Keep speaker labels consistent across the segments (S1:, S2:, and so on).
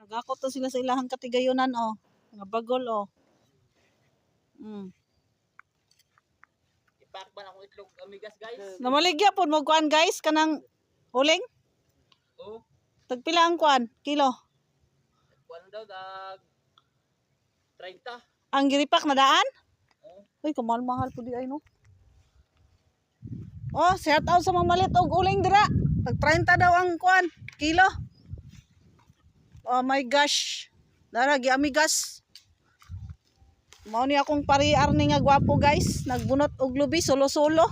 S1: Nagakot to sila sa ilahang katigayonan oh. Nga bagol oh.
S2: Ipak ba na akong itlog amigas guys?
S1: Namaligya po mo kuan guys kanang uling.
S2: Oh.
S1: Tagpila ang kuan kilo.
S2: Kuan daw dag 30.
S1: Ang giripak na daan?
S2: Oh.
S1: Uy, kamahal-mahal po di ay no. Oh, shout out sa mga malit og uling dira. Tag 30 daw ang kuan kilo. Oh my gosh. Dara gi amigas. Mao ni akong pariar ni nga gwapo guys, nagbunot og lubi solo-solo.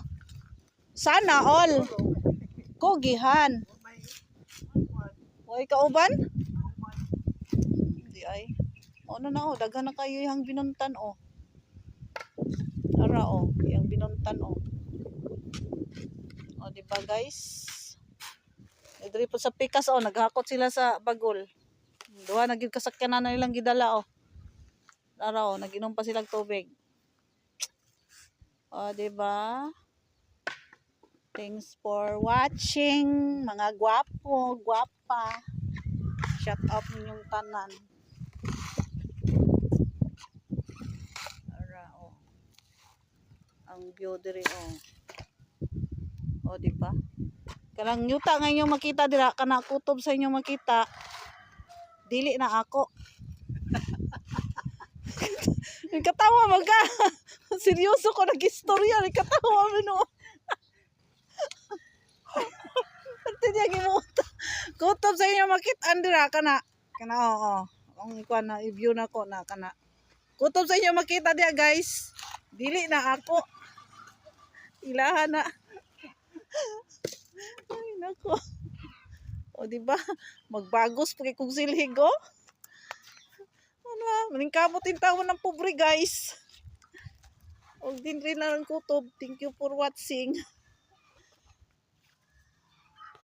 S1: Sana all. Kogihan. Way kauban? Di ay. Ano na oh, daghan na kayo yang binuntan oh. Ara oh, yang binuntan oh. O di ba guys? Diri po sa pikas oh, naghakot sila sa bagol. Duha na gid kasakyanan na nilang gidala oh. Ara oh, naginom pa silang tubig. O di ba? Thanks for watching mga gwapo, gwapa. Shout out ninyong tanan. Ara oh. Ang view diri oh. O di ba? Kanang yuta nga inyong makita dira, kana kutob sa inyong makita. Dili na ako. Katawa magka. Seryoso ko nag-istorya, katawa mo no. Pati niya gimuta. Kutob sa inyong makita dira kana. Kana oo. Ang ikuan na i-view na ko na kana. Kutob sa inyong makita diya guys. Dili na ako. Ilahan na. Ay nako. O di ba? Magbagos pa kay kung silhigo. Ano, maningkamot yung tawon ng pobre guys. O din rin lang kutob. Thank you for watching.